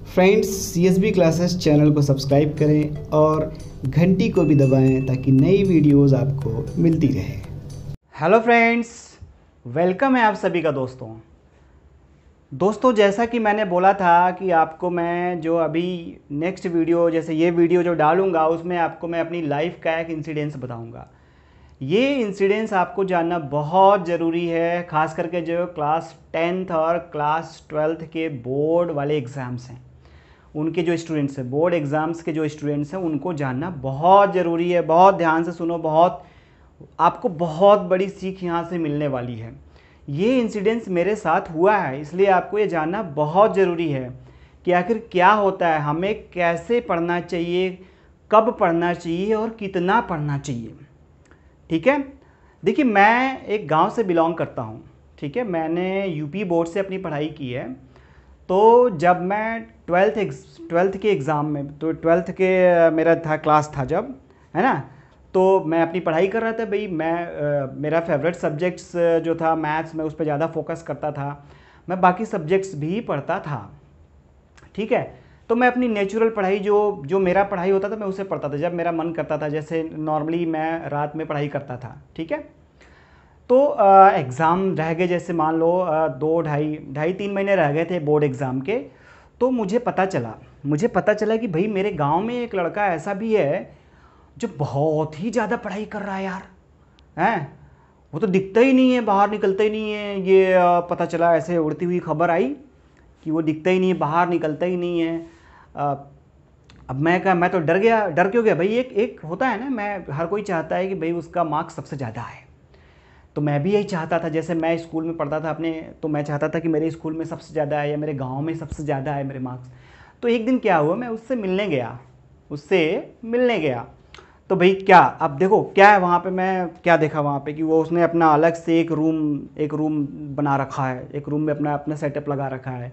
Friends, CSB classes channel को subscribe करें और घंटी को भी दबाएं ताकि नई वीडियोस आपको मिलती रहे। हेलो फ्रेंड्स, वेलकम है आप सभी का। दोस्तों जैसा कि मैंने बोला था कि आपको मैं जो अभी नेक्स्ट वीडियो, जैसे ये वीडियो जो डालूंगा, उसमें आपको मैं अपनी लाइफ का एक इंसिडेंस बताऊंगा। ये इंसिडेंस आपको जानना बहुत ज़रूरी है, ख़ास करके जो क्लास 10th और क्लास 12th के बोर्ड वाले एग्ज़ाम्स हैं, उनके जो स्टूडेंट्स हैं, बोर्ड एग्ज़ाम्स के जो स्टूडेंट्स हैं, उनको जानना बहुत ज़रूरी है। बहुत ध्यान से सुनो, आपको बहुत बड़ी सीख यहाँ से मिलने वाली है। ये इंसिडेंस मेरे साथ हुआ है, इसलिए आपको ये जानना बहुत ज़रूरी है कि आखिर क्या होता है, हमें कैसे पढ़ना चाहिए, कब पढ़ना चाहिए और कितना पढ़ना चाहिए। ठीक है, देखिए मैं एक गांव से बिलोंग करता हूँ। ठीक है, मैंने यूपी बोर्ड से अपनी पढ़ाई की है। तो जब मैं ट्वेल्थ के एग्ज़ाम में, तो ट्वेल्थ के मेरा था क्लास था जब, है ना, तो मैं अपनी पढ़ाई कर रहा था भाई। मेरा फेवरेट सब्जेक्ट्स जो था मैथ्स, में उस पर ज़्यादा फोकस करता था। मैं बाकी सब्जेक्ट्स भी पढ़ता था। ठीक है, तो मैं अपनी नेचुरल पढ़ाई, जो जो मेरा पढ़ाई होता था, मैं उसे पढ़ता था जब मेरा मन करता था। जैसे नॉर्मली मैं रात में पढ़ाई करता था। ठीक है, तो एग्ज़ाम रह गए, जैसे मान लो 2 ढाई 3 महीने रह गए थे बोर्ड एग्ज़ाम के। तो मुझे पता चला कि भाई मेरे गांव में एक लड़का ऐसा भी है जो बहुत ही ज़्यादा पढ़ाई कर रहा है यार। हैं, वो तो दिखता ही नहीं है, बाहर निकलता ही नहीं है। ये पता चला, ऐसे उड़ती हुई खबर आई कि वो दिखता ही नहीं है, बाहर निकलता ही नहीं है। अ, अब मैं तो डर गया। डर क्यों गया भाई, एक एक होता है ना, मैं हर कोई चाहता है कि भाई उसका मार्क्स सबसे ज़्यादा है। तो मैं भी यही चाहता था। जैसे मैं स्कूल में पढ़ता था अपने, तो मैं चाहता था कि मेरे स्कूल में सबसे ज़्यादा है या मेरे गांव में सबसे ज़्यादा है मेरे मार्क्स। तो एक दिन क्या हुआ, मैं उससे मिलने गया। तो भाई क्या, अब देखो क्या है वहाँ पे, मैं क्या देखा वहाँ पे कि वो उसने अपना अलग से एक रूम बना रखा है। एक रूम में अपना अपना सेटअप लगा रखा है।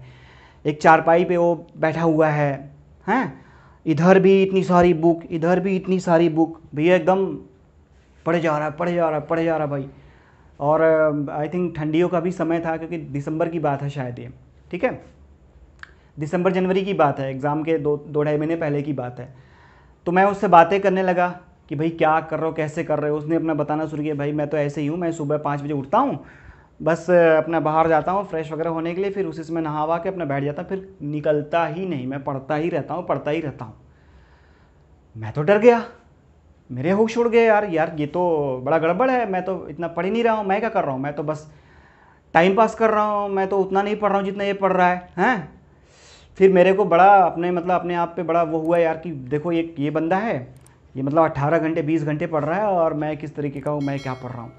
एक चारपाई पे वो बैठा हुआ है। हैं, इधर भी इतनी सारी बुक, इधर भी इतनी सारी बुक, भैया एकदम पढ़े जा रहा है, पढ़े जा रहा है, पढ़े जा रहा है भाई। और आई थिंक ठंडियों का भी समय था, क्योंकि दिसंबर की बात है शायद ये। ठीक है, दिसंबर जनवरी की बात है, एग्ज़ाम के 2 ढाई महीने पहले की बात है। तो मैं उससे बातें करने लगा कि भाई क्या कर रहे हो, कैसे कर रहे हो। उसने अपना बताना शुरू किया, भाई मैं तो ऐसे ही हूँ, मैं सुबह 5 बजे उठता हूँ, बस अपना बाहर जाता हूँ फ्रेश वगैरह होने के लिए, फिर उसी समय नहा वहा के अपना बैठ जाता, फिर निकलता ही नहीं, मैं पढ़ता ही रहता हूँ, पढ़ता ही रहता हूँ। मैं तो डर गया, मेरे होश उड़ गए। यार यार ये तो बड़ा गड़बड़ है, मैं तो इतना पढ़ ही नहीं रहा हूँ, मैं क्या कर रहा हूँ, मैं तो बस टाइम पास कर रहा हूँ, मैं तो उतना नहीं पढ़ रहा हूँ जितना ये पढ़ रहा है। हैं, फिर मेरे को बड़ा अपने आप पे बड़ा वो हुआ यार कि देखो ये बंदा है, ये मतलब 18 घंटे 20 घंटे पढ़ रहा है और मैं किस तरीके का हूँ, मैं क्या पढ़ रहा हूँ।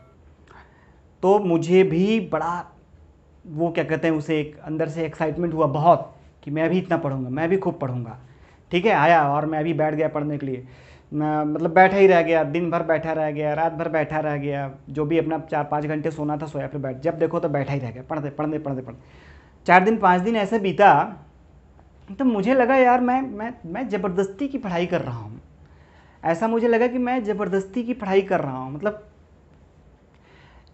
तो मुझे भी बड़ा, वो क्या कहते हैं उसे, एक अंदर से एक्साइटमेंट हुआ बहुत कि मैं भी इतना पढ़ूंगा, मैं भी खूब पढ़ूंगा। ठीक है, आया और मैं भी बैठ गया पढ़ने के लिए। मैं मतलब बैठा ही रह गया, दिन भर बैठा रह गया, रात भर बैठा रह गया, जो भी अपना 4-5 घंटे सोना था सोया, फिर बैठ, जब देखो तो बैठा ही रह गया, पढ़ते पढ़ते पढ़ते पढ़ते 4 दिन 5 दिन ऐसे बीता। तो मुझे लगा यार मैं ज़बरदस्ती की पढ़ाई कर रहा हूँ। ऐसा मुझे लगा कि मैं ज़बरदस्ती की पढ़ाई कर रहा हूँ, मतलब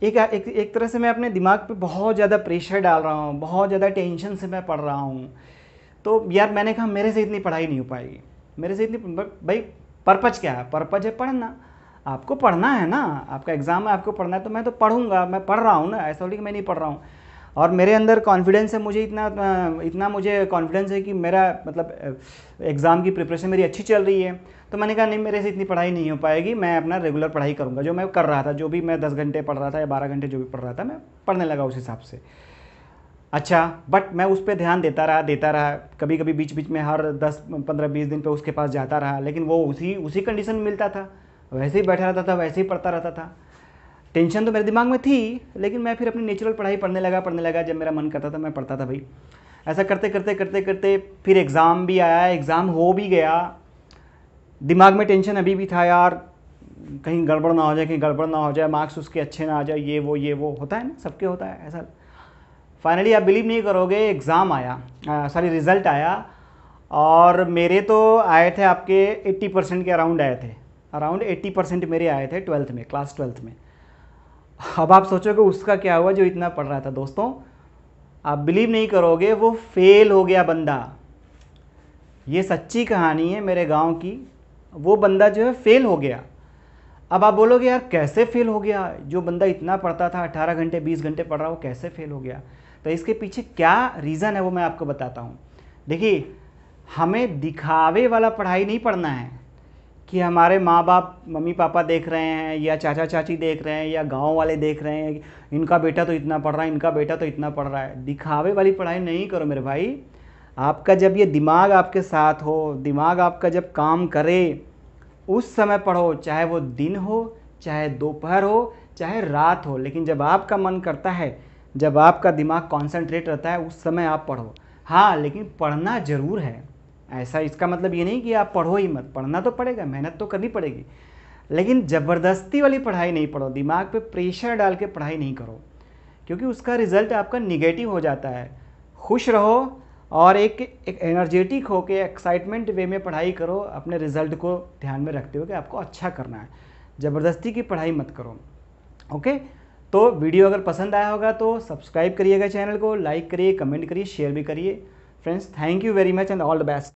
एक तरह से मैं अपने दिमाग पे बहुत ज़्यादा प्रेशर डाल रहा हूँ, बहुत ज़्यादा टेंशन से मैं पढ़ रहा हूँ। तो यार मैंने कहा मेरे से इतनी पढ़ाई नहीं हो पाएगी, मेरे से इतनी, भाई पर्पज क्या है, पर्पज है पढ़ना। आपको पढ़ना है ना, आपका एग्ज़ाम है, आपको पढ़ना है, तो मैं तो पढ़ूंगा, मैं पढ़ रहा हूँ ना, ऐसा नहीं कि मैं नहीं पढ़ रहा हूँ। और मेरे अंदर कॉन्फिडेंस है, मुझे इतना मुझे कॉन्फिडेंस है कि मेरा मतलब एग्ज़ाम की प्रिपरेशन मेरी अच्छी चल रही है। तो मैंने कहा नहीं, मेरे से इतनी पढ़ाई नहीं हो पाएगी, मैं अपना रेगुलर पढ़ाई करूँगा, जो मैं कर रहा था, जो भी मैं 10 घंटे पढ़ रहा था या 12 घंटे जो भी पढ़ रहा था, मैं पढ़ने लगा उस हिसाब से। अच्छा, बट मैं उस पर ध्यान देता रहा, कभी कभी बीच बीच में हर 10 15 20 दिन पे उसके पास जाता रहा, लेकिन वो उसी उसी कंडीशन में मिलता था, वैसे ही बैठा रहता था, वैसे ही पढ़ता रहता था। टेंशन तो मेरे दिमाग में थी, लेकिन मैं फिर अपनी नेचुरल पढ़ाई पढ़ने लगा, जब मेरा मन करता था मैं पढ़ता था भाई। ऐसा करते करते करते करते फिर एग्ज़ाम भी आया, एग्ज़ाम हो भी गया। दिमाग में टेंशन अभी भी था यार, कहीं गड़बड़ ना हो जाए, कहीं गड़बड़ ना हो जाए, मार्क्स उसके अच्छे ना आ जाए, ये वो होता है ना, सबके होता है ऐसा। फाइनली आप बिलीव नहीं करोगे, एग्ज़ाम आया, सॉरी रिज़ल्ट आया, और मेरे तो आए थे आपके 80% के अराउंड आए थे। अराउंड 80% मेरे आए थे ट्वेल्थ में, क्लास 12th में। अब आप सोचोगे उसका क्या हुआ जो इतना पढ़ रहा था। दोस्तों आप बिलीव नहीं करोगे, वो फेल हो गया बंदा। ये सच्ची कहानी है मेरे गांव की। वो बंदा जो है फेल हो गया। अब आप बोलोगे यार कैसे फेल हो गया, जो बंदा इतना पढ़ता था 18 घंटे 20 घंटे पढ़ रहा, वो कैसे फेल हो गया। तो इसके पीछे क्या रीज़न है वो मैं आपको बताता हूँ। देखिए, हमें दिखावे वाला पढ़ाई नहीं पढ़ना है कि हमारे माँ बाप मम्मी पापा देख रहे हैं या चाचा चाची देख रहे हैं या गांव वाले देख रहे हैं, इनका बेटा तो इतना पढ़ रहा है, इनका बेटा तो इतना पढ़ रहा है। दिखावे वाली पढ़ाई नहीं करो मेरे भाई। आपका जब ये दिमाग आपके साथ हो, दिमाग आपका जब काम करे, उस समय पढ़ो, चाहे वो दिन हो, चाहे दोपहर हो, चाहे रात हो। लेकिन जब आपका मन करता है, जब आपका दिमाग कॉन्सेंट्रेट रहता है, उस समय आप पढ़ो। हाँ, लेकिन पढ़ना ज़रूर है। ऐसा इसका मतलब ये नहीं कि आप पढ़ो ही मत, पढ़ना तो पड़ेगा, मेहनत तो करनी पड़ेगी, लेकिन ज़बरदस्ती वाली पढ़ाई नहीं पढ़ो, दिमाग पे प्रेशर डाल के पढ़ाई नहीं करो, क्योंकि उसका रिज़ल्ट आपका निगेटिव हो जाता है। खुश रहो और एक एनर्जेटिक होके एक्साइटमेंट वे में पढ़ाई करो, अपने रिज़ल्ट को ध्यान में रखते हुए कि आपको अच्छा करना है। ज़बरदस्ती की पढ़ाई मत करो। ओके, तो वीडियो अगर पसंद आया होगा तो सब्सक्राइब करिएगा चैनल को, लाइक करिए, कमेंट करिए, शेयर भी करिए। Friends, thank you very much and all the best.